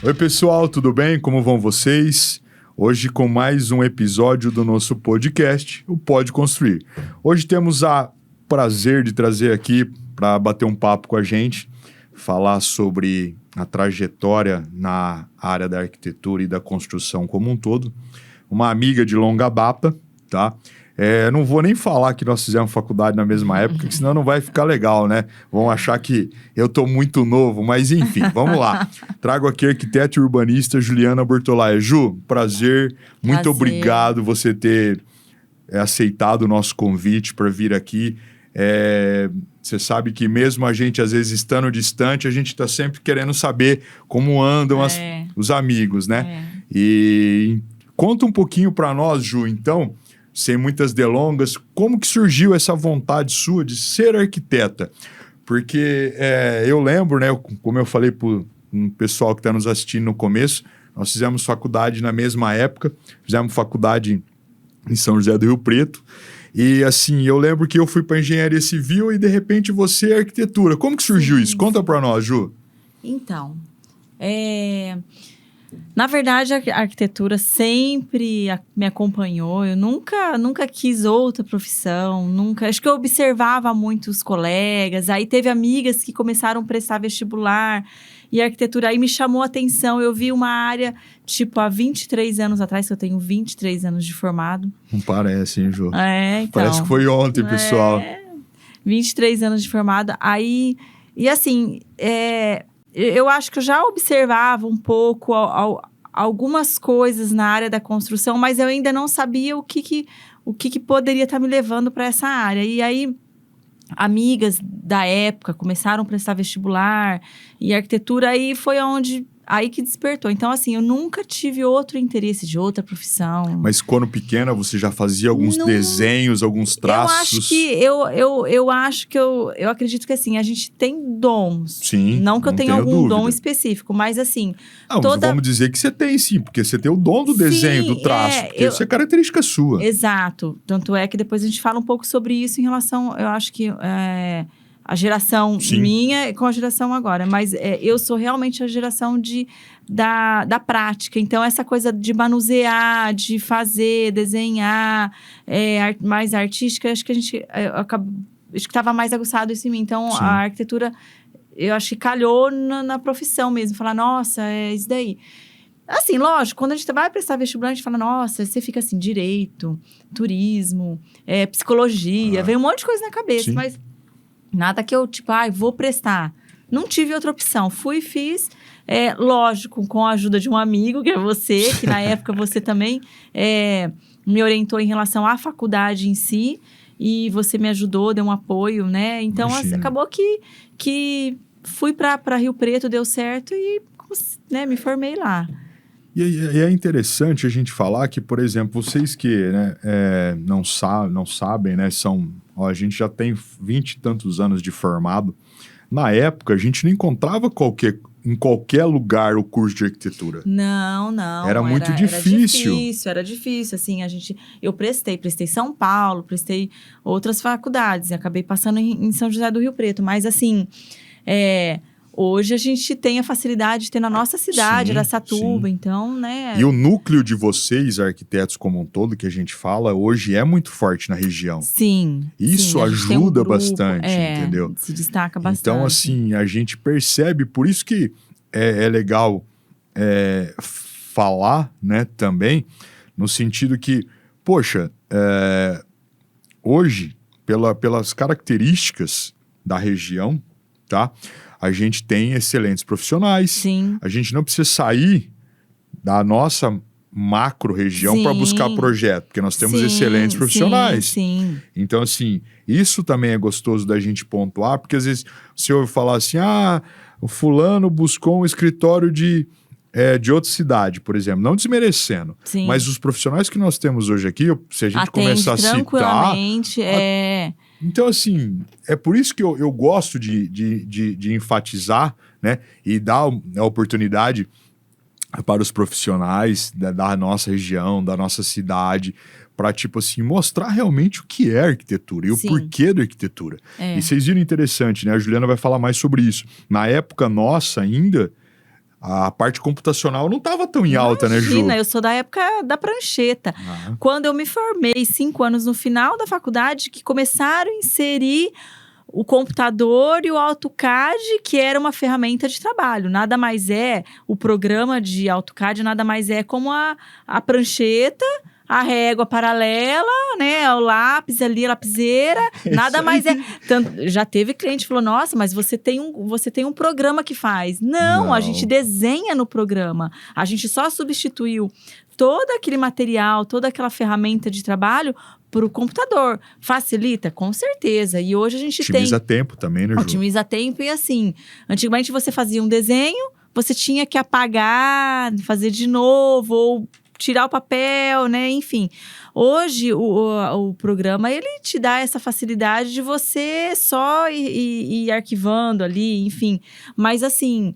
Oi pessoal, tudo bem? Como vão vocês? Hoje com mais um episódio do nosso podcast, o Pode Construir. Hoje temos o prazer de trazer aqui para bater um papo com a gente, falar sobre a trajetória na área da arquitetura e da construção como um todo, uma amiga de longa data, tá? Não vou nem falar que nós fizemos faculdade na mesma época, que senão não vai ficar legal, né? Vão achar que eu tô muito novo, mas enfim, vamos lá. Trago aqui a arquiteta e urbanista Juliana Bortolaia. Ju, prazer, muito obrigado você ter aceitado o nosso convite para vir aqui. Você sabe que mesmo a gente, às vezes, estando distante, a gente está sempre querendo saber como andam os amigos, né? E conta um pouquinho para nós, Ju, então, sem muitas delongas, como que surgiu essa vontade sua de ser arquiteta? Porque eu lembro, né, como eu falei para o pessoal que está nos assistindo no começo, nós fizemos faculdade na mesma época, fizemos faculdade em São José do Rio Preto, e assim, eu lembro que eu fui para engenharia civil e de repente você é arquitetura. Como que surgiu isso? Conta para nós, Ju. Então, na verdade, a arquitetura sempre me acompanhou. Eu nunca quis outra profissão, acho que eu observava muito os colegas. Aí teve amigas que começaram a prestar vestibular e a arquitetura aí me chamou a atenção. Eu vi uma área, tipo, há 23 anos atrás, que eu tenho 23 anos de formado. Não parece, hein, Ju? Então, parece que foi ontem, pessoal. 23 anos de formado. Aí, e assim, eu acho que eu já observava um pouco algumas coisas na área da construção, mas eu ainda não sabia o que poderia estar me levando para essa área. E aí, amigas da época começaram a prestar vestibular e arquitetura, aí foi aí que despertou. Então, assim, eu nunca tive outro interesse de outra profissão. Mas quando pequena, você já fazia alguns desenhos, alguns traços? Eu acredito que, assim, a gente tem dons. Sim, não que eu tenha algum dom específico, mas, assim... Vamos dizer que você tem, sim, porque você tem o dom do desenho, do traço, porque isso é característica sua. Exato. Tanto é que depois a gente fala um pouco sobre isso em relação, eu acho que... a geração minha com a geração agora. Mas eu sou realmente a geração da prática. Então, essa coisa de manusear, de fazer, desenhar, mais artística, acho que acho que estava mais aguçado isso em mim. Então, a arquitetura, eu acho que calhou na profissão mesmo. Falar, nossa, é isso daí. Assim, lógico, quando a gente vai prestar vestibular, a gente fala, nossa, você fica assim, direito, turismo, psicologia, vem um monte de coisa na cabeça, mas... Nada que eu, tipo, vou prestar. Não tive outra opção. Fui e fiz, lógico, com a ajuda de um amigo, que é você, que na época você também me orientou em relação à faculdade em si, e você me ajudou, deu um apoio, né? Então, acabou que fui para Rio Preto, deu certo e me formei lá. E é interessante a gente falar que, por exemplo, vocês que não sabem, né, a gente já tem 20 e tantos anos de formado. Na época, a gente não encontrava em qualquer lugar o curso de arquitetura. Não. Era muito difícil. Era difícil, assim, eu prestei São Paulo, prestei outras faculdades, acabei passando em São José do Rio Preto, mas assim, hoje a gente tem a facilidade de ter na nossa cidade, Araçatuba, então, né... E o núcleo de vocês, arquitetos como um todo, que a gente fala, hoje é muito forte na região. Sim. Isso ajuda bastante, entendeu? Se destaca bastante. Então, assim, a gente percebe, por isso que é legal falar, né, também, no sentido que, poxa, hoje, pelas características da região, tá? A gente tem excelentes profissionais. Sim. A gente não precisa sair da nossa macro região para buscar projeto, porque nós temos excelentes profissionais. Sim. Então, assim, isso também é gostoso da gente pontuar, porque às vezes você ouve falar assim, o fulano buscou um escritório de outra cidade, por exemplo, não desmerecendo. Sim. Mas os profissionais que nós temos hoje aqui, se a gente começar a citar... tranquilamente, Então, assim, é por isso que eu gosto de enfatizar, né? E dar a oportunidade para os profissionais da nossa região, da nossa cidade, para, tipo assim, mostrar realmente o que é arquitetura e o porquê da arquitetura. E vocês viram interessante, né? A Juliana vai falar mais sobre isso. Na época nossa ainda, a parte computacional não estava tão em alta, né, Ju? Imagina, eu sou da época da prancheta. Quando eu me formei, 5 anos no final da faculdade, que começaram a inserir o computador e o AutoCAD, que era uma ferramenta de trabalho. Nada mais é, o programa de AutoCAD nada mais é como a prancheta, a régua paralela, né? O lápis ali, a lapiseira, nada mais é. Tanto, já teve cliente que falou, nossa, mas você tem um programa que faz. Não, a gente desenha no programa. A gente só substituiu todo aquele material, toda aquela ferramenta de trabalho para o computador. Facilita? Com certeza. E hoje a gente Otimiza tempo também, né, Ju? Otimiza tempo e assim, antigamente você fazia um desenho, você tinha que apagar, fazer de novo, ou tirar o papel, né? Enfim. Hoje, o programa, ele te dá essa facilidade de você só ir arquivando ali, enfim. Mas, assim,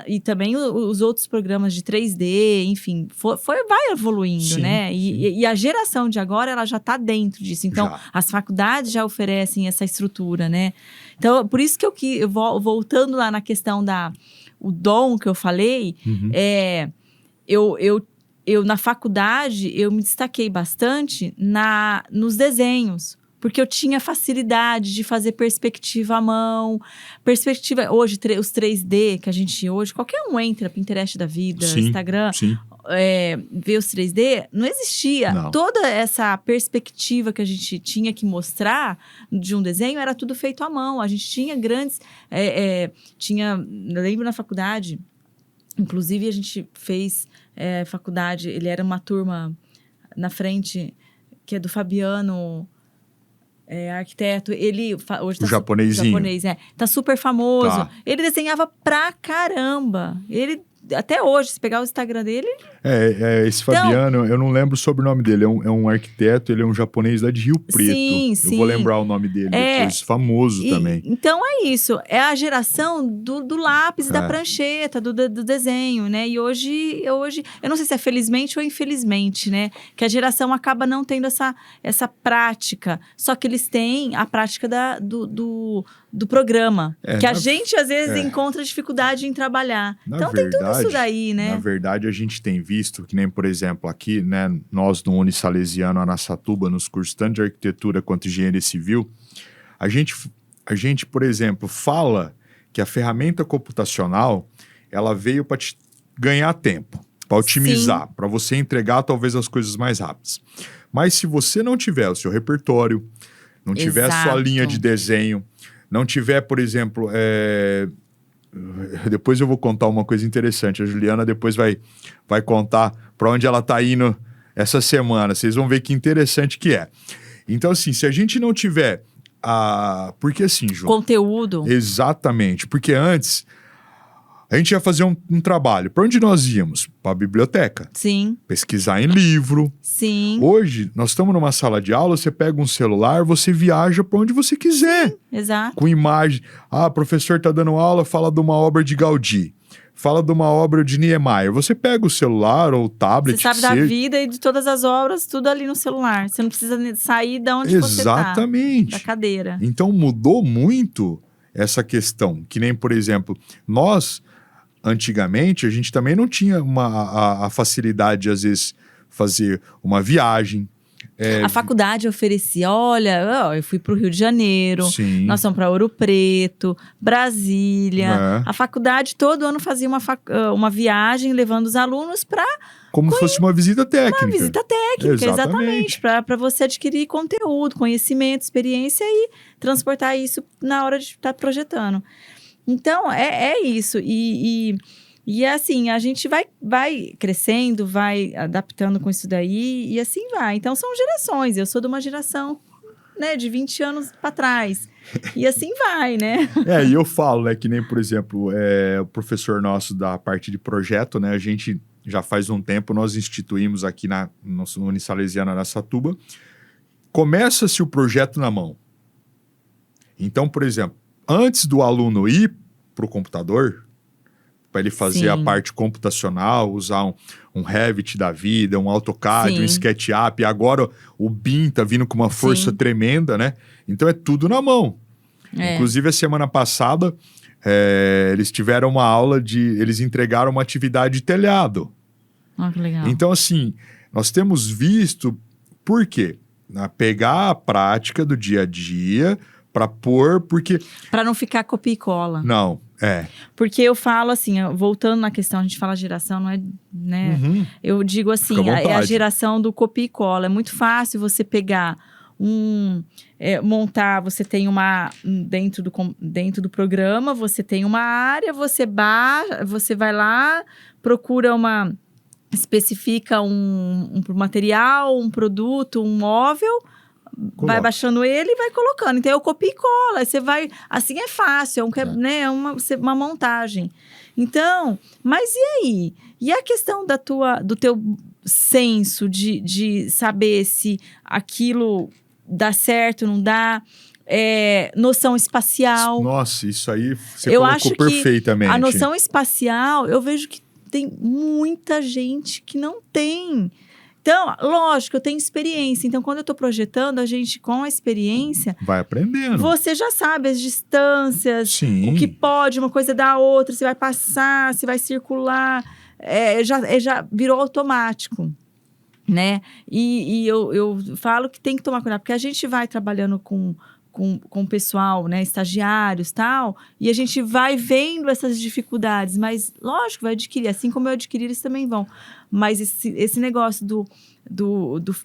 e também os outros programas de 3D, enfim, vai evoluindo, sim, né? Sim. E a geração de agora, ela já está dentro disso. Então, as faculdades já oferecem essa estrutura, né? Então, por isso que voltando lá na questão o dom que eu falei, eu na faculdade, eu me destaquei bastante nos desenhos, porque eu tinha facilidade de fazer perspectiva à mão. Perspectiva, hoje, os 3D que a gente hoje, qualquer um entra, Pinterest da vida, Instagram, vê os 3D, não existia. Não. Toda essa perspectiva que a gente tinha que mostrar de um desenho, era tudo feito à mão. A gente tinha grandes... eu lembro na faculdade, inclusive a gente fez... faculdade, ele era uma turma na frente, que é do Fabiano, arquiteto, ele hoje tá o japonesinho. Tá super famoso. Tá. Ele desenhava pra caramba. Ele, até hoje, se pegar o Instagram dele... Esse Fabiano, eu não lembro o sobrenome dele, é um arquiteto, ele é um japonês lá de Rio Preto. Sim. Eu vou lembrar o nome dele depois, famoso também. Então é isso, é a geração do lápis, da prancheta, do desenho, né? E hoje, eu não sei se é felizmente ou infelizmente, né? Que a geração acaba não tendo essa prática, só que eles têm a prática do programa, que a gente às vezes encontra dificuldade em trabalhar. Então tem tudo isso daí, né? Na verdade, a gente tem visto, que nem, por exemplo, aqui, né, nós no Unisalesiano Araçatuba, nos cursos tanto de arquitetura quanto engenharia civil, a gente, por exemplo, fala que a ferramenta computacional, ela veio para te ganhar tempo, para otimizar, para você entregar talvez as coisas mais rápidas. Mas se você não tiver o seu repertório, não tiver a sua linha de desenho, não tiver, por exemplo... Depois eu vou contar uma coisa interessante. A Juliana depois vai contar para onde ela está indo essa semana. Vocês vão ver que interessante que é. Então, assim, se a gente não tiver porque assim, Ju... Conteúdo. Exatamente. Porque antes, a gente ia fazer um trabalho. Para onde nós íamos? Para a biblioteca. Sim. Pesquisar em livro. Sim. Hoje, nós estamos numa sala de aula, você pega um celular, você viaja para onde você quiser. Sim, exato. Com imagem. O professor está dando aula, fala de uma obra de Gaudí. Fala de uma obra de Niemeyer. Você pega o celular ou o tablet... Você sabe da vida e de todas as obras, tudo ali no celular. Você não precisa sair de onde você está. Exatamente. Da cadeira. Então, mudou muito essa questão. Que nem, por exemplo, nós... Antigamente, a gente também não tinha a facilidade de, às vezes, fazer uma viagem. A faculdade oferecia, olha, eu fui para o Rio de Janeiro, Sim. nós fomos para Ouro Preto, Brasília. A faculdade todo ano fazia uma viagem levando os alunos para... Como se fosse uma visita técnica. Uma visita técnica, exatamente. Para você adquirir conteúdo, conhecimento, experiência e transportar isso na hora de estar projetando. Então, é isso. E assim, a gente vai crescendo, vai adaptando com isso daí e assim vai. Então, são gerações. Eu sou de uma geração, né, de 20 anos para trás. E assim vai, né? E eu falo, né, que nem, por exemplo, o professor nosso da parte de projeto, né, a gente já faz um tempo, nós instituímos aqui no Unisalesiano Araçatuba, começa-se o projeto na mão. Então, por exemplo, antes do aluno ir para o computador, para ele fazer a parte computacional, usar um Revit da vida, um AutoCAD, um SketchUp, agora o BIM está vindo com uma força tremenda, né? Então é tudo na mão. Inclusive, a semana passada, eles tiveram uma aula eles entregaram uma atividade de telhado. Que legal. Então, assim, nós temos visto, por quê? Pegar a prática do dia a dia para pôr, porque... Para não ficar copia e cola. Não, Porque eu falo assim, voltando na questão, a gente fala geração, não é, né? Uhum. Eu digo assim, é a geração do copia e cola. É muito fácil você pegar montar, você tem dentro do programa, você tem uma área, você vai lá, procura especifica um material, um produto, um móvel, vai baixando ele e vai colocando. Então, eu copio e cola. Aí você vai... Assim é fácil, né, uma montagem. Então, mas e aí? E a questão do teu senso de saber se aquilo dá certo, não dá... noção espacial. Nossa, isso aí você colocou perfeitamente. A noção espacial, eu vejo que tem muita gente que não tem. Então, lógico, eu tenho experiência. Então, quando eu estou projetando, a gente, com a experiência... Vai aprendendo. Você já sabe as distâncias, Sim. O que pode, uma coisa da outra, se vai passar, se vai circular. Já virou automático, né? E eu falo que tem que tomar cuidado, porque a gente vai trabalhando com o pessoal, né, estagiários e tal, e a gente vai vendo essas dificuldades, mas lógico, vai adquirir, assim como eu adquirir, eles também vão. Mas esse negócio do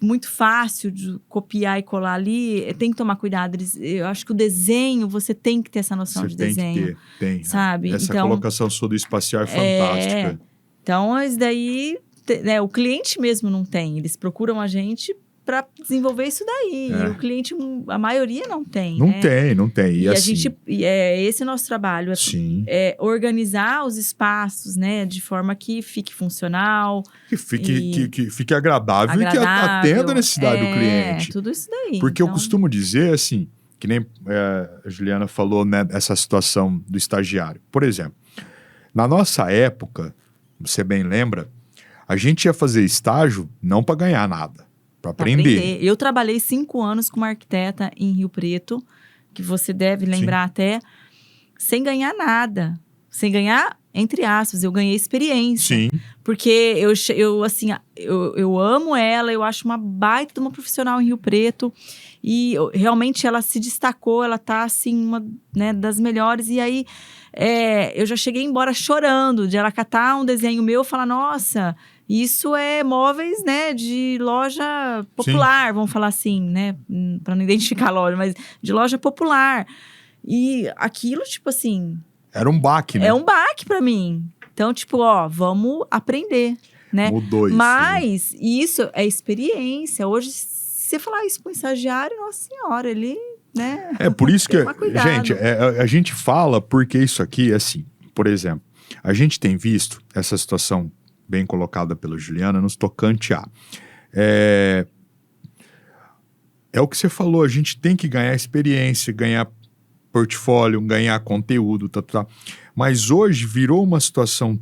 muito fácil de copiar e colar ali, tem que tomar cuidado. Eu acho que o desenho, você tem que ter essa noção de desenho. Tem. Sabe? Essa então, colocação sua do espacial é fantástica. Então, isso daí, né, o cliente mesmo não tem, eles procuram a gente para desenvolver isso daí. E o cliente, a maioria não tem. Não tem. E assim, esse é o nosso trabalho. Sim. Organizar os espaços, né? De forma que fique funcional. Que fique agradável e que atenda a necessidade do cliente. Tudo isso daí. Porque eu costumo dizer, assim, que nem a Juliana falou, né? Essa situação do estagiário. Por exemplo, na nossa época, você bem lembra, a gente ia fazer estágio não para ganhar nada. Para aprender. Eu trabalhei 5 anos com uma arquiteta em Rio Preto, que você deve lembrar até, sem ganhar nada. Sem ganhar, entre aspas, eu ganhei experiência. Sim. Porque eu amo ela, eu acho uma baita de uma profissional em Rio Preto. E realmente ela se destacou, ela tá assim, uma, né, das melhores. E aí, eu já cheguei embora chorando, de ela catar um desenho meu e falar, nossa... Isso é móveis, né, de loja popular, vamos falar assim, né, para não identificar a loja, mas de loja popular. E aquilo, tipo assim... Era um baque, né? É um baque para mim. Então, tipo, vamos aprender, né? Mudou isso. Mas isso é experiência. Hoje, se você falar isso para um estagiário, nossa senhora, ele, né... Por isso que, gente, a gente fala porque isso aqui, assim, por exemplo, a gente tem visto essa situação bem colocada pela Juliana, nos tocante a... É o que você falou, a gente tem que ganhar experiência, ganhar portfólio, ganhar conteúdo, mas hoje virou uma situação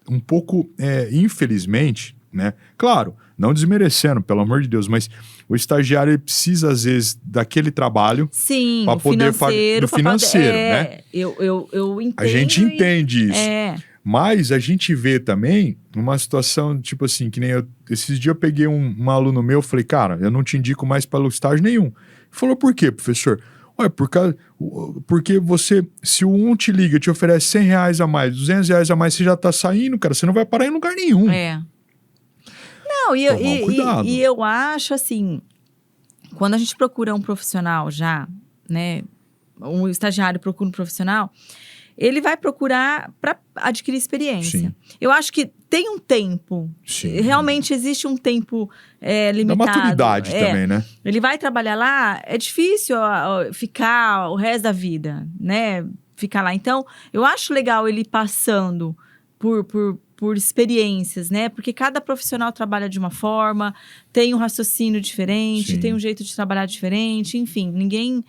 um pouco, infelizmente, né? Claro, não desmerecendo, pelo amor de Deus, mas o estagiário ele precisa, às vezes, daquele trabalho para poder fazer do financeiro, né? Eu entendo. A gente entende isso. Mas a gente vê também uma situação, tipo assim, que nem esses dias eu peguei um aluno meu, falei, cara, eu não te indico mais para estágio nenhum. Ele falou, por quê, professor? Ué, porque você, se o um te liga, te oferece R$100 a mais, R$200 a mais, você já tá saindo, cara, você não vai parar em lugar nenhum. Não, e eu acho assim, quando a gente procura um profissional já, né, um estagiário procura um profissional, ele vai procurar para adquirir experiência. Sim. Eu acho que tem um tempo. Sim. Realmente existe um tempo limitado. Da maturidade também, né? Ele vai trabalhar lá, é difícil ficar o resto da vida, né? Ficar lá. Então, eu acho legal ele ir passando por experiências, né? Porque cada profissional trabalha de uma forma, tem um raciocínio diferente, Sim. tem um jeito de trabalhar diferente, enfim, ninguém...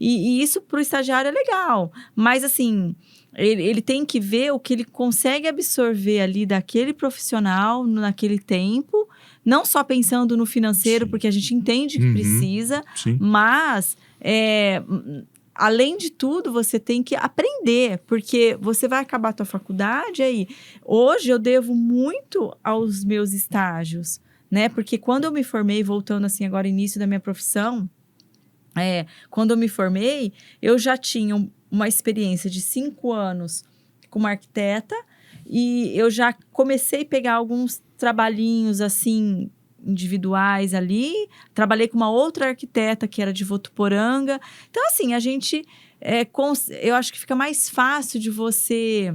E isso para o estagiário é legal. Mas, assim, ele tem que ver o que ele consegue absorver ali daquele profissional naquele tempo, não só pensando no financeiro, Sim. porque a gente entende que precisa, Sim. mas além de tudo, você tem que aprender, porque você vai acabar a tua faculdade aí. Hoje eu devo muito aos meus estágios, né? Porque quando eu me formei, voltando assim agora início da minha profissão, quando eu me formei, eu já tinha uma experiência de 5 anos como arquiteta e eu já comecei a pegar alguns trabalhinhos assim individuais ali, trabalhei com uma outra arquiteta que era de Votuporanga. Então, assim, a gente, eu acho que fica mais fácil de você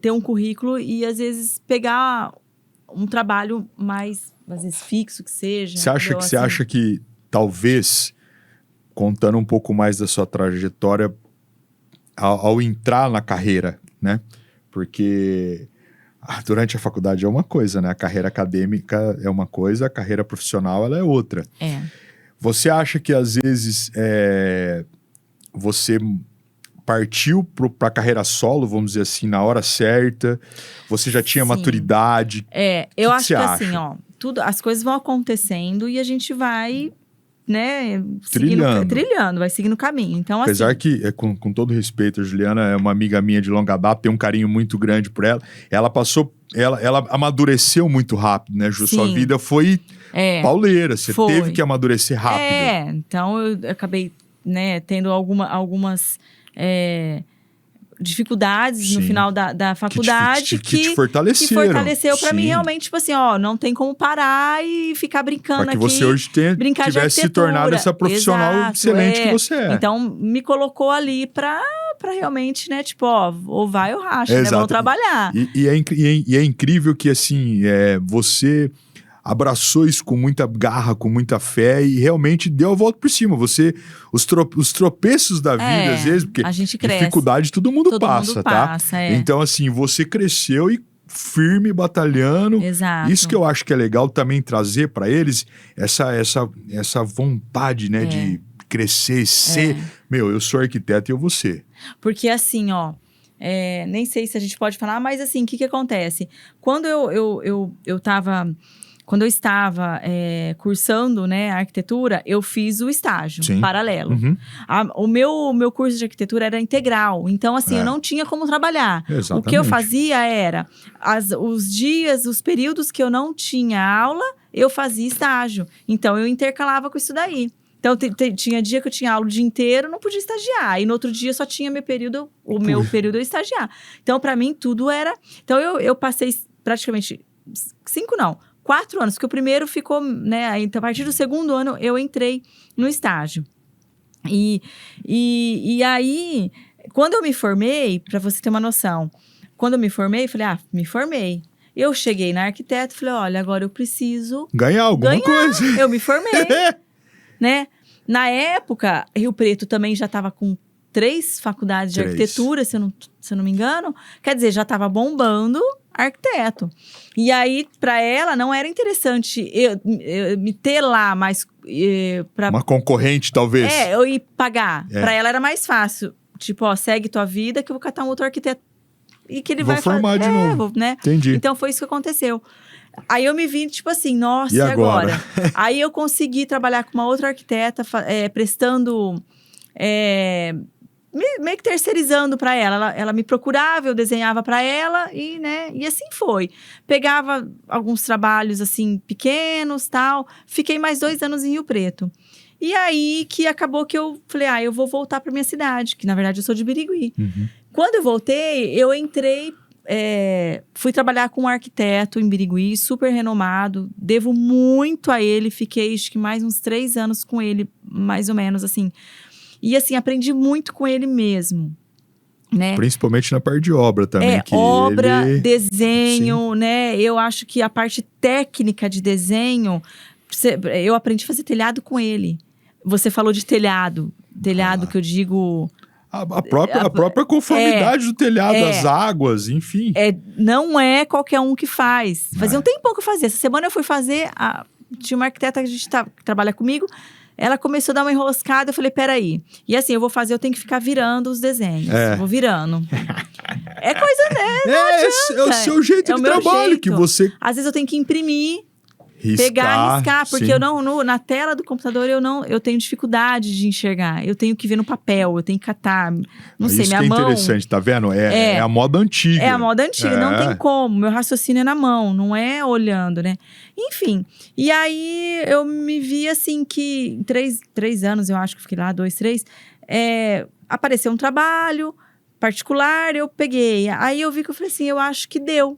ter um currículo e, às vezes, pegar um trabalho mais, às vezes, fixo que seja. Você acha que, talvez, contando um pouco mais da sua trajetória, ao entrar na carreira, né? Porque... durante a faculdade é uma coisa, né? A carreira acadêmica é uma coisa, a carreira profissional ela é outra. Você acha que, às vezes, você partiu para a carreira solo, vamos dizer assim, na hora certa? Você já tinha maturidade? Eu acho que assim, as coisas vão acontecendo e a gente vai... né, trilhando, vai seguindo o caminho. Então, apesar assim, que, com todo respeito, a Juliana é uma amiga minha de longa data, tem um carinho muito grande por ela. Ela amadureceu muito rápido, né, Ju? Sim. Sua vida foi pauleira, você teve que amadurecer rápido. Então eu acabei, né, tendo algumas dificuldades no final da faculdade que te fortaleceram. Que fortaleceu pra mim realmente, tipo assim, não tem como parar e ficar brincando aqui. Para que você hoje tivesse se tornado essa profissional excelente que você é. Então, me colocou ali pra realmente, né, tipo, ou vai ou racha, né, vamos trabalhar. E é incrível que, assim, você abraçou isso com muita garra, com muita fé e realmente deu a volta por cima. Os tropeços da vida, às vezes, porque a gente cresce. Dificuldade todo mundo passa, tá? Então, assim, você cresceu e firme, batalhando. Exato. Isso que eu acho que é legal também trazer para eles, essa vontade, né, de crescer e ser... eu sou arquiteto e eu vou ser. Porque, assim, nem sei se a gente pode falar, mas, assim, o que acontece? Quando eu estava cursando, né, a arquitetura, eu fiz o estágio paralelo. Uhum. O meu curso de arquitetura era integral. Então, assim, eu não tinha como trabalhar. Exatamente. O que eu fazia era, os períodos que eu não tinha aula, eu fazia estágio. Então, eu intercalava com isso daí. Então, tinha dia que eu tinha aula o dia inteiro, não podia estagiar. E no outro dia só tinha meu período eu estagiar. Então, para mim, tudo era... Então, eu passei praticamente 4 anos, porque o primeiro ficou, né? Então, a partir do segundo ano, eu entrei no estágio. E aí, quando eu me formei, para você ter uma noção, quando eu me formei, falei, me formei. Eu cheguei na arquiteta e falei, olha, agora eu preciso... ganhar alguma coisa. Eu me formei, né? Na época, Rio Preto também já estava com 3 faculdades de arquitetura, se eu não me engano. Quer dizer, já estava bombando arquiteto. E aí, para ela, não era interessante eu me ter lá mais... uma concorrente, talvez. Eu ir pagar. Para ela era mais fácil. Tipo, segue tua vida que eu vou catar um outro arquiteto. E que ele vai formar de novo. Né? Entendi. Então, foi isso que aconteceu. Aí eu me vi, tipo assim, nossa, e agora? Aí eu consegui trabalhar com uma outra arquiteta, prestando... meio que terceirizando para ela. Ela me procurava, eu desenhava para ela e assim foi. Pegava alguns trabalhos assim pequenos, tal. Fiquei mais 2 anos em Rio Preto. E aí que acabou que eu falei, eu vou voltar para minha cidade, que na verdade eu sou de Birigui. Uhum. Quando eu voltei, eu entrei, fui trabalhar com um arquiteto em Birigui, super renomado. Devo muito a ele, fiquei acho que mais uns 3 anos com ele, mais ou menos assim. E assim, aprendi muito com ele mesmo, né? Principalmente na parte de obra também. Desenho, né? Eu acho que a parte técnica de desenho, eu aprendi a fazer telhado com ele. Você falou de telhado que eu digo... A própria conformidade do telhado, as águas, enfim. Não é qualquer um que faz. Fazia um tempão que eu fazia. Essa semana eu fui fazer... Tinha uma arquiteta que trabalha comigo... Ela começou a dar uma enroscada, eu falei, peraí. E assim, eu tenho que ficar virando os desenhos. Eu vou virando. É coisa, né? É o seu jeito de trabalho que você... Às vezes eu tenho que imprimir. riscar, porque sim. eu não, na tela do computador eu tenho dificuldade de enxergar. Eu tenho que ver no papel, eu tenho que catar. Não sei, Isso minha que é mão. interessante, tá vendo? É a moda antiga. É a moda antiga, não tem como. Meu raciocínio é na mão, não é olhando, né? Enfim, e aí eu me vi assim que em 3 anos, eu acho que fiquei lá, 2, 3, apareceu um trabalho particular, eu peguei. Aí eu vi que eu falei assim, eu acho que deu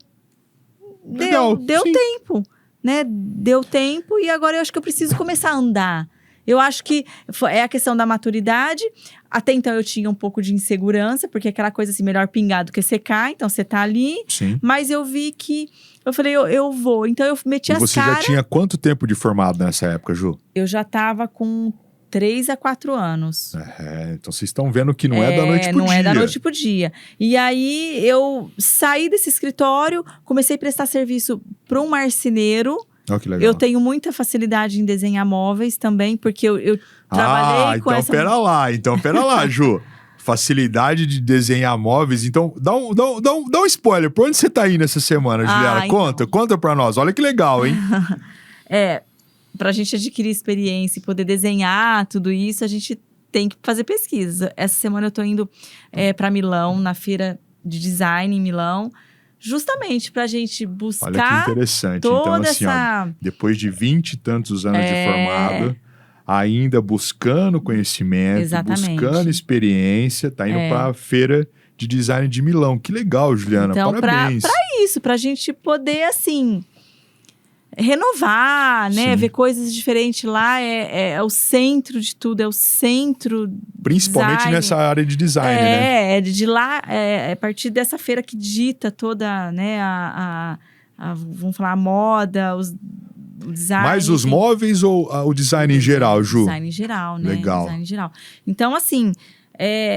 Sim. tempo, né? Deu tempo e agora eu acho que eu preciso começar a andar. Eu acho que é a questão da maturidade. Até então eu tinha um pouco de insegurança, porque aquela coisa assim, melhor pingar do que secar, então você tá ali. Sim. Mas eu vi que, eu falei, eu vou. Então eu meti as caras. E você já tinha quanto tempo de formado nessa época, Ju? Eu já tava com 3 a 4 anos. Então vocês estão vendo que não é da noite pro dia. Não é da noite pro dia. E aí eu saí desse escritório, comecei a prestar serviço para um marceneiro. Oh, que legal. Eu tenho muita facilidade em desenhar móveis também, porque eu trabalhei com essa... Então pera lá, Ju. Facilidade de desenhar móveis. Então, dá um spoiler. Por onde você tá indo essa semana, Juliana? Então. Conta pra nós. Olha que legal, hein? Pra gente adquirir experiência e poder desenhar tudo isso, a gente tem que fazer pesquisa. Essa semana eu tô indo para Milão, na feira de design em Milão, justamente pra gente buscar. Olha que interessante. Então, assim, depois de 20 e tantos anos de formado, ainda buscando conhecimento, Exatamente. buscando experiência, tá indo pra feira de design de Milão. Que legal, Juliana. Então, parabéns. Pra isso, pra gente poder, assim, renovar, né? Sim. Ver coisas diferentes lá. É o centro de tudo, é o centro. Principalmente design. nessa área de design, né? De lá, a partir dessa feira que dita toda, né? Vamos falar, a moda, o design. Mais os móveis ou o design em geral, Ju? Design em geral, né? Legal. Design em geral. Então, assim,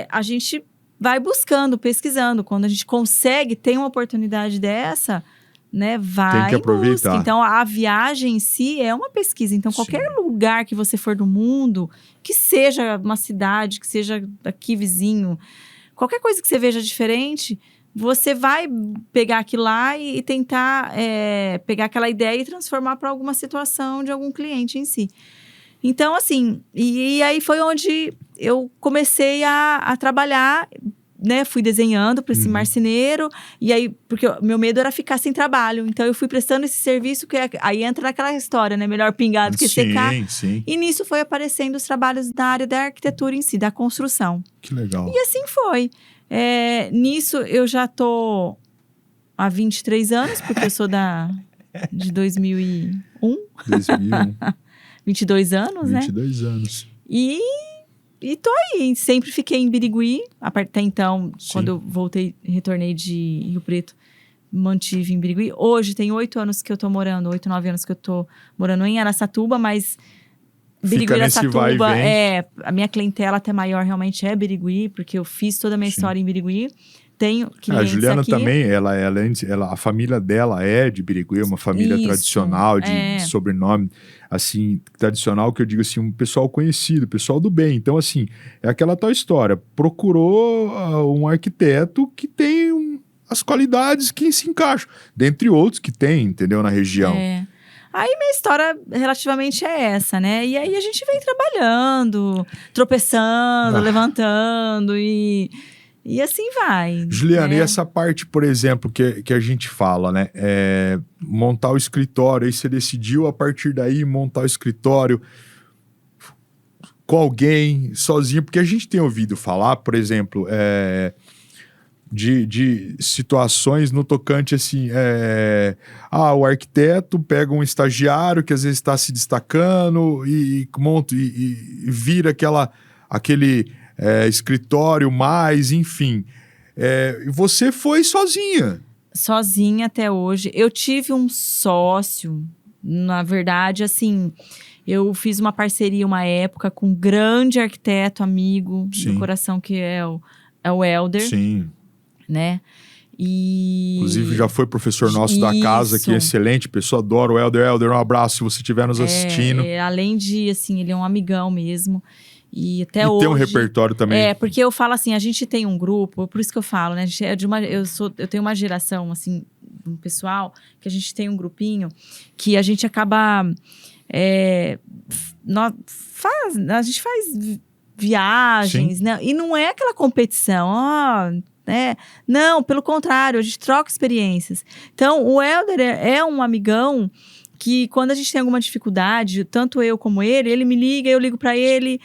a gente vai buscando, pesquisando. Quando a gente consegue ter uma oportunidade dessa, né? Vai tem que aproveitar. Busca. Então, a viagem em si é uma pesquisa. Então, qualquer lugar que você for do mundo, que seja uma cidade, que seja aqui vizinho, qualquer coisa que você veja diferente, você vai pegar aquilo lá e tentar pegar aquela ideia e transformar para alguma situação de algum cliente em si. Então, assim, e aí foi onde eu comecei a trabalhar, né? Fui desenhando para esse marceneiro, e aí, porque o meu medo era ficar sem trabalho. Então, eu fui prestando esse serviço, que aí entra naquela história, né? Melhor pingar do que secar. Sim. E nisso foi aparecendo os trabalhos da área da arquitetura em si, da construção. Que legal. E assim foi. Nisso, eu já tô há 23 anos, porque eu sou de 2001. 22 anos, né? 22 anos. E tô aí, sempre fiquei em Birigui, até então, quando eu retornei de Rio Preto, mantive em Birigui. Hoje tem 8 anos que eu tô morando, 8, 9 anos que eu tô morando em Araçatuba, mas Birigui e Araçatuba, a minha clientela até maior realmente é Birigui, porque eu fiz toda a minha história em Birigui. Tenho clientes a Juliana aqui. também, a família dela é de Birigui, uma família tradicional, de sobrenome, assim, tradicional, que eu digo assim, um pessoal conhecido, pessoal do bem. Então, assim, é aquela tal história. Procurou um arquiteto que tem as qualidades que se encaixam, dentre outros que tem, entendeu, na região. Aí minha história relativamente é essa, né? E aí a gente vem trabalhando, tropeçando, levantando e assim vai. Juliana, e essa parte, por exemplo, que a gente fala, né? Montar o escritório, aí você decidiu a partir daí montar o escritório com alguém, sozinho, porque a gente tem ouvido falar, por exemplo, de situações no tocante assim, o arquiteto pega um estagiário que às vezes está se destacando e monta e vira aquele escritório mais, enfim. Você foi sozinha. Sozinha até hoje. Eu tive um sócio, na verdade, assim, eu fiz uma parceria uma época com um grande arquiteto, amigo do coração, que é o Helder. Sim. Né? Inclusive já foi professor nosso da casa, que é excelente, pessoa, adora o Helder. Helder, um abraço se você estiver nos assistindo. Além de, assim, ele é um amigão mesmo. E até hoje... tem um repertório também. Porque eu falo assim, a gente tem um grupo, por isso que eu falo, né? Eu tenho uma geração, assim, um pessoal, que a gente tem um grupinho, que a gente acaba... a gente faz viagens, né? E não é aquela competição, não, pelo contrário, a gente troca experiências. Então, o Helder é um amigão que quando a gente tem alguma dificuldade, tanto eu como ele me liga, eu ligo para ele,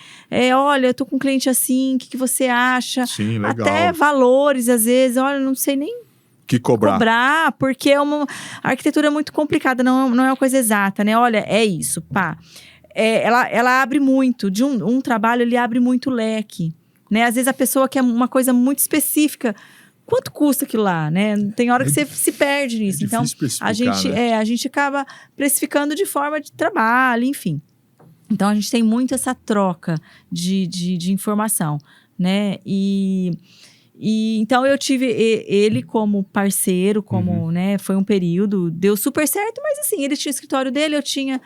olha, eu tô com um cliente assim, o que você acha? Sim, legal. Até valores, às vezes, olha, não sei nem que cobrar, porque a arquitetura é muito complicada, não é uma coisa exata, né? Olha, é isso, pá. Ela abre muito, de um trabalho ele abre muito leque, né? Às vezes a pessoa quer uma coisa muito específica, quanto custa aquilo lá, né? Tem hora que você se perde nisso. Então, a gente acaba precificando de forma de trabalho, enfim. Então, a gente tem muito essa troca de informação, né? Então, eu tive ele como parceiro, né? Foi um período, deu super certo, mas assim, ele tinha o escritório dele, eu tinha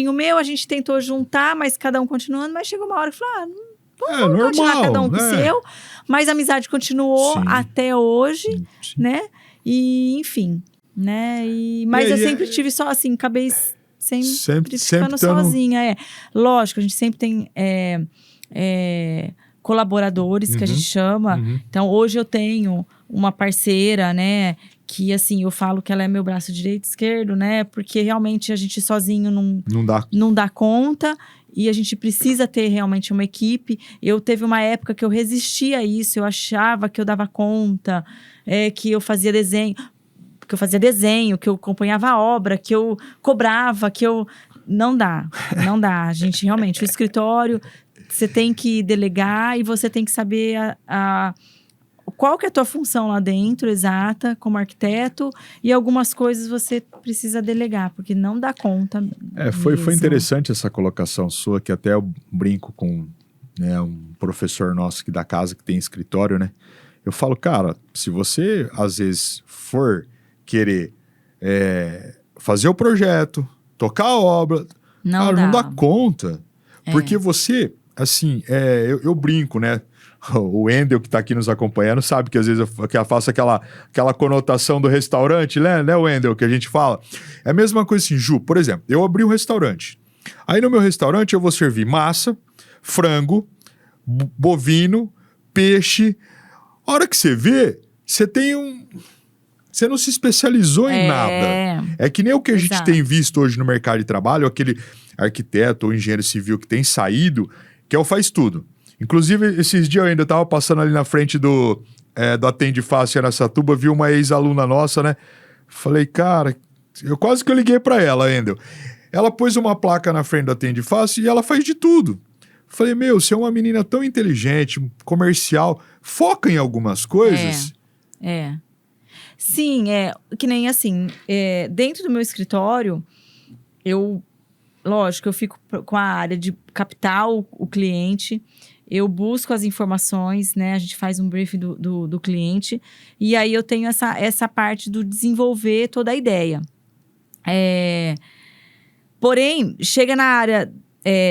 o meu, a gente tentou juntar, mas cada um continuando, mas chegou uma hora que falou, vamos continuar cada um com o seu, mas a amizade continuou até hoje, né? E, enfim, né? Mas eu sempre tive só assim, acabei sempre ficando sozinha. Lógico, a gente sempre tem colaboradores, que a gente chama. Então, hoje eu tenho uma parceira, né? Que, assim, eu falo que ela é meu braço direito e esquerdo, né? Porque realmente a gente sozinho não dá conta. E a gente precisa ter realmente uma equipe. Eu teve uma época que eu resistia a isso. Eu achava que eu dava conta, que eu fazia desenho, que eu acompanhava a obra, que eu cobrava, que eu... Não dá. A gente realmente, o escritório, você tem que delegar e você tem que saber qual que é a tua função lá dentro, exata, como arquiteto, e algumas coisas você precisa delegar, porque não dá conta. Foi interessante essa colocação sua, que até eu brinco com um professor nosso aqui da casa que tem escritório, né? Eu falo, cara, se você às vezes for querer fazer o projeto, tocar a obra, não dá conta. Porque você, assim, eu brinco, né? O Wendel, que está aqui nos acompanhando, sabe que às vezes eu faço aquela conotação do restaurante, né, Wendel, que a gente fala. É a mesma coisa assim, Ju, por exemplo, eu abri um restaurante. Aí no meu restaurante eu vou servir massa, frango, bovino, peixe. A hora que você vê, você não se especializou em nada. É que nem o que a gente tem visto hoje no mercado de trabalho, aquele arquiteto ou engenheiro civil que tem saído, que faz tudo. Inclusive, esses dias eu ainda estava passando ali na frente do Atende Fácil em Araçatuba, vi uma ex-aluna nossa, né? Falei, cara, eu quase que eu liguei para ela, Wendel. Ela pôs uma placa na frente do Atende Fácil e ela faz de tudo. Falei, você é uma menina tão inteligente, comercial, foca em algumas coisas. Sim, que nem assim, dentro do meu escritório, lógico, eu fico com a área de captar o cliente, eu busco as informações, né? A gente faz um briefing do cliente, e aí eu tenho essa parte do desenvolver toda a ideia. Porém, chega na área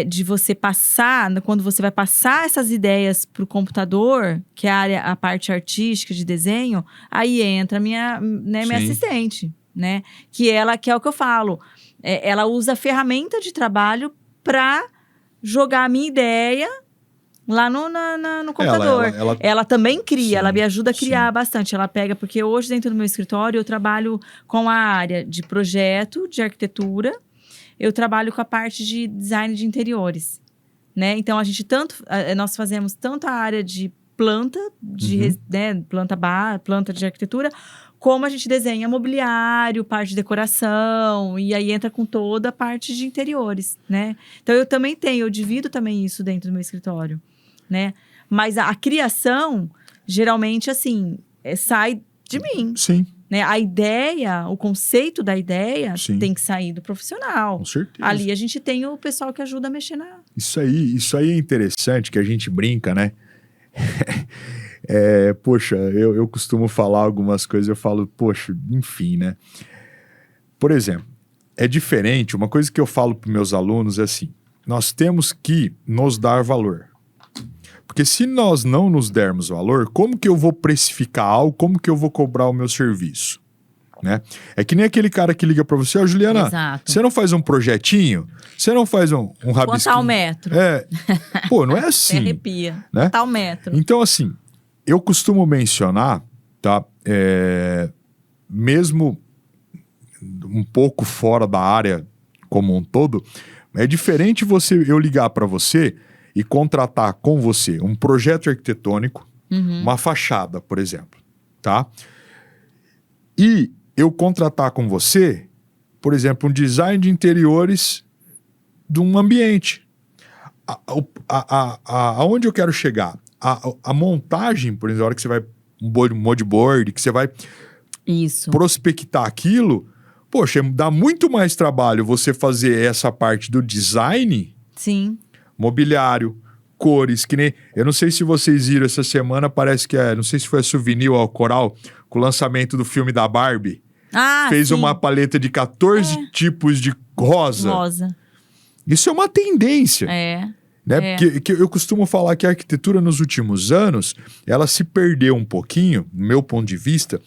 de você passar, quando você vai passar essas ideias para o computador, que é a parte artística de desenho, aí entra minha assistente, né? Que é o que eu falo. Ela usa a ferramenta de trabalho para jogar a minha ideia lá no computador. Ela também cria, ela me ajuda a criar bastante. Ela pega, porque hoje dentro do meu escritório eu trabalho com a área de projeto, de arquitetura, eu trabalho com a parte de design de interiores, né? Então, nós fazemos tanto a área de planta, planta de arquitetura, como a gente desenha mobiliário, parte de decoração, e aí entra com toda a parte de interiores, né? Então, eu divido também isso dentro do meu escritório, né? Mas a criação, geralmente, assim, sai de mim. Sim. Né? A ideia, o conceito da ideia tem que sair do profissional. Com certeza. Ali a gente tem o pessoal que ajuda a mexer na... Isso aí é interessante, que a gente brinca, né? Poxa, eu costumo falar algumas coisas, eu falo, poxa, enfim, né? Por exemplo, é diferente, uma coisa que eu falo para meus alunos é assim, nós temos que nos dar valor. Porque se nós não nos dermos valor, como que eu vou precificar algo, como que eu vou cobrar o meu serviço? né? É que nem aquele cara que liga para você, ó, Juliana, Exato. você não faz um projetinho? Você não faz um rabisquinho? Quanto ao metro? Pô, não é assim. Arrepia. Né? Tal metro. Então, assim, eu costumo mencionar, tá? Mesmo um pouco fora da área como um todo, é diferente eu ligar para você e contratar com você um projeto arquitetônico, uma fachada, por exemplo, tá? E eu contratar com você, por exemplo, um design de interiores de um ambiente. Aonde eu quero chegar? A montagem, por exemplo, a hora que você vai um moodboard, que você vai prospectar aquilo, poxa, dá muito mais trabalho você fazer essa parte do design. Sim. Mobiliário, cores, que nem... Eu não sei se vocês viram essa semana, parece que não sei se foi a Souvenir ou a Coral, com o lançamento do filme da Barbie. Fez sim. uma paleta de 14 tipos de rosa. Isso é uma tendência. Né? Porque eu costumo falar que a arquitetura nos últimos anos, ela se perdeu um pouquinho, no meu ponto de vista,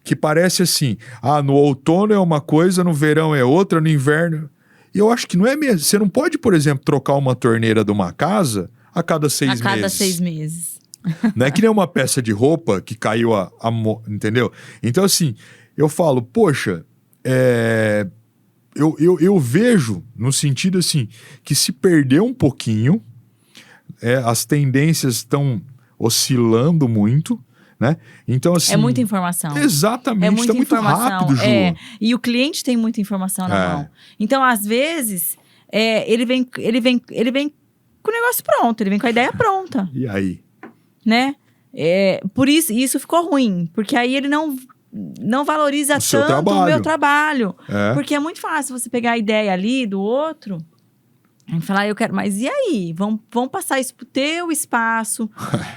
que parece assim, no outono é uma coisa, no verão é outra, no inverno... E eu acho que não é mesmo. Você não pode, por exemplo, trocar uma torneira de uma casa a cada 6 meses. A cada 6 meses. Não é que nem uma peça de roupa que caiu entendeu? Então, assim, eu falo, poxa, eu vejo no sentido, assim, que se perdeu um pouquinho, as tendências estão oscilando muito, né? Então, assim... É muita informação. Exatamente, está muito rápido, Ju. E o cliente tem muita informação na mão. Então, às vezes, ele vem com o negócio pronto, ele vem com a ideia pronta. E aí? Né? Por isso ficou ruim, porque aí ele não valoriza tanto o meu trabalho. Porque é muito fácil você pegar a ideia ali do outro... E falar, eu quero, mas e aí? Vamos passar isso pro teu espaço,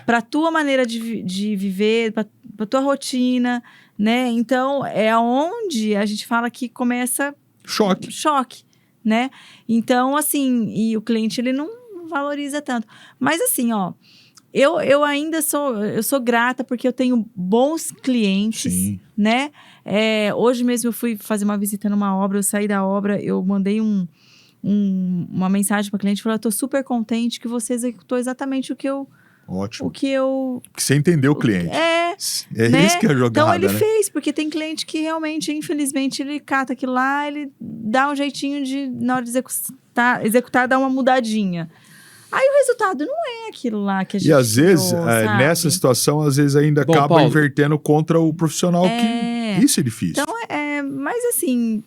pra tua maneira de viver, pra tua rotina, né? Então, é onde a gente fala que começa... Choque, né? Então, assim, e o cliente, ele não valoriza tanto. Mas, assim, ó, eu ainda sou grata porque eu tenho bons clientes, Sim. né? Hoje mesmo eu fui fazer uma visita numa obra, eu saí da obra, eu mandei uma mensagem para o cliente, falou, eu tô super contente que você executou exatamente o que eu... Ótimo. Que você entendeu o cliente. Né? Isso que é a jogada, então ele né? fez, porque tem cliente que realmente, infelizmente, ele cata aquilo lá, ele dá um jeitinho de, na hora de executar dá uma mudadinha. Aí o resultado não é aquilo lá que a gente... E às vezes, nessa situação, às vezes ainda acaba Paulo, invertendo contra o profissional que... Isso é difícil. Então, mas assim...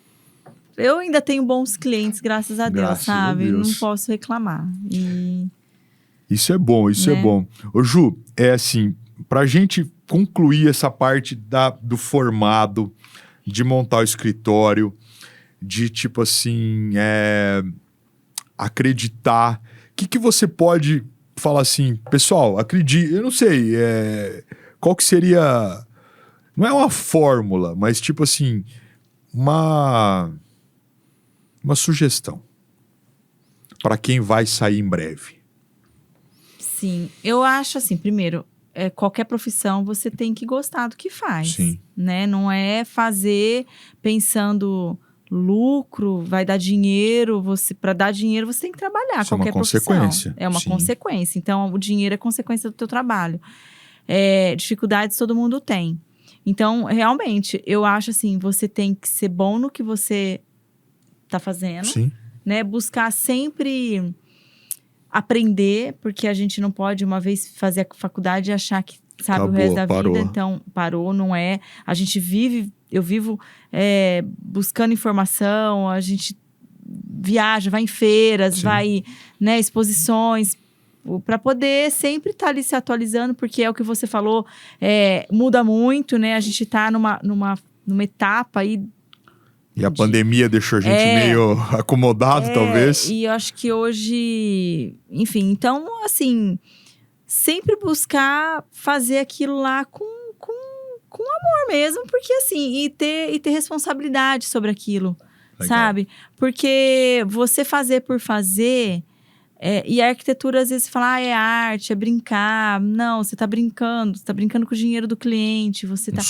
Eu ainda tenho bons clientes, graças a Deus, sabe? Não posso reclamar. Isso é bom, é bom. Ô Ju, assim, pra gente concluir essa parte do formado, de montar o escritório, de tipo assim, acreditar, o que você pode falar assim, pessoal, acredite, eu não sei, qual que seria, não é uma fórmula, mas tipo assim, uma sugestão para quem vai sair em breve. Sim, eu acho assim, primeiro, qualquer profissão você tem que gostar do que faz. Sim. Né? Não é fazer pensando lucro, vai dar dinheiro, para dar dinheiro você tem que trabalhar. Isso qualquer profissão. Consequência. É uma consequência. Então, o dinheiro é consequência do teu trabalho. Dificuldades todo mundo tem. Então, realmente, eu acho assim, você tem que ser bom no que você tá fazendo, Sim. Né? Buscar sempre aprender, porque a gente não pode uma vez fazer a faculdade e achar que sabe o resto da vida, então parou, não é. A gente eu vivo buscando informação, a gente viaja, vai em feiras, vai, né, exposições, para poder sempre estar ali se atualizando, porque é o que você falou, muda muito, né? A gente está numa etapa aí. E a pandemia deixou a gente meio acomodado, talvez. E eu acho que hoje... Enfim, então, assim... Sempre buscar fazer aquilo lá com amor mesmo. Porque, assim... E ter responsabilidade sobre aquilo. Legal. Sabe? Porque você fazer por fazer... E a arquitetura, às vezes, fala, é arte, é brincar. Não, você está brincando com o dinheiro do cliente, você está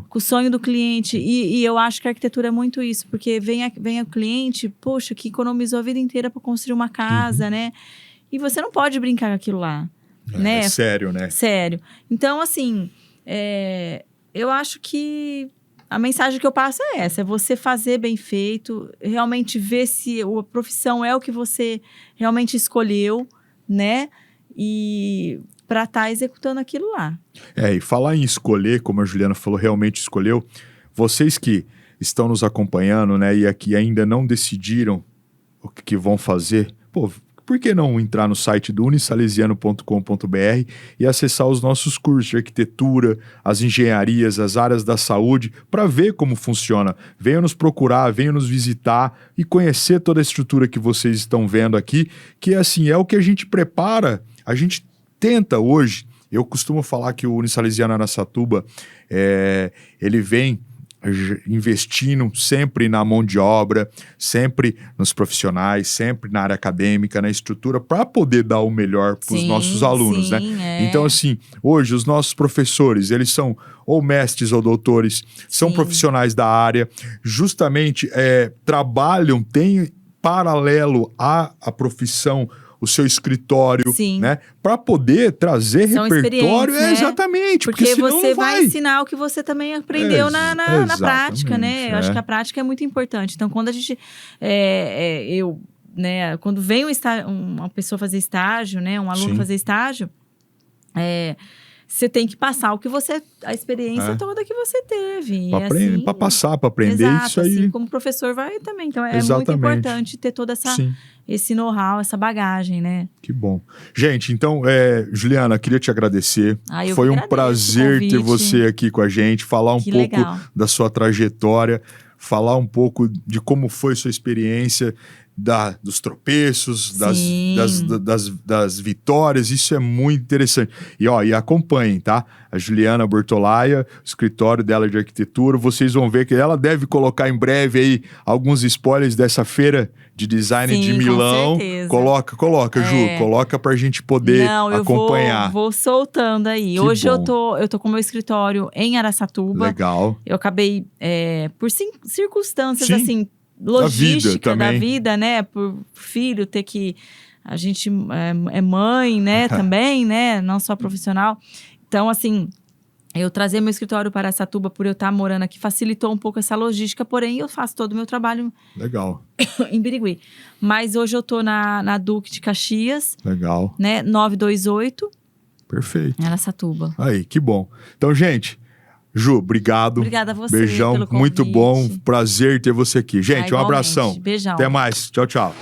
com o sonho do cliente. E eu acho que a arquitetura é muito isso, porque vem o cliente, poxa, que economizou a vida inteira para construir uma casa, né? E você não pode brincar com aquilo lá. Né? É sério, né? Sério. Então, assim, eu acho que a mensagem que eu passo é essa, é você fazer bem feito, realmente ver se a profissão é o que você realmente escolheu, né? E para estar executando aquilo lá. E falar em escolher, como a Juliana falou, realmente escolheu, vocês que estão nos acompanhando, né, e aqui ainda não decidiram o que vão fazer, por que não entrar no site do unisalesiano.com.br e acessar os nossos cursos de arquitetura, as engenharias, as áreas da saúde, para ver como funciona. Venham nos procurar, venham nos visitar e conhecer toda a estrutura que vocês estão vendo aqui, que assim, é o que a gente prepara, a gente tenta hoje. Eu costumo falar que o Unisalesiano Araçatuba, ele vem investindo sempre na mão de obra, sempre nos profissionais, sempre na área acadêmica, na estrutura, para poder dar o melhor para os nossos alunos, né? Então, assim, hoje os nossos professores, eles são ou mestres ou doutores, são profissionais da área, justamente trabalham, têm paralelo à profissão, o seu escritório, né? Para poder trazer repertório. Né? Exatamente. Porque você vai ensinar o que você também aprendeu na prática, né? Eu acho que a prática é muito importante. Então, quando a gente... quando vem uma pessoa fazer estágio, né? Um aluno fazer estágio, você tem que passar a experiência toda que você teve. Para passar, para aprender. Exato, isso aí. Assim como o professor vai também. Então, muito importante ter toda esse know-how, essa bagagem, né? Que bom. Gente, então, Juliana, queria te agradecer. Foi um prazer ter você aqui com a gente, falar um pouco da sua trajetória, falar um pouco de como foi sua experiência, dos tropeços, das vitórias. Isso é muito interessante. E acompanhem, tá? A Juliana Bortolaia, o escritório dela de arquitetura, vocês vão ver que ela deve colocar em breve aí alguns spoilers dessa feira de design de Milão. Com certeza. Coloca, Ju, coloca pra gente poder acompanhar. Eu vou soltando aí. Hoje eu tô com o meu escritório em Araçatuba. Legal. Eu acabei, por circunstâncias assim, logística da vida, né? Por filho ter que... A gente é mãe, né? Também, né? Não só profissional. Então, assim, eu trazer meu escritório para Araçatuba, por eu estar morando aqui, facilitou um pouco essa logística. Porém, eu faço todo o meu trabalho... Legal. em Birigui. Mas hoje eu tô na Duque de Caxias. Legal. Né? 928. Perfeito. Em Araçatuba. Aí, que bom. Então, gente... Ju, obrigado. Obrigada a você. Beijão, pelo convite. Muito bom. Prazer ter você aqui. Gente, um abração. Beijão. Até mais. Tchau, tchau.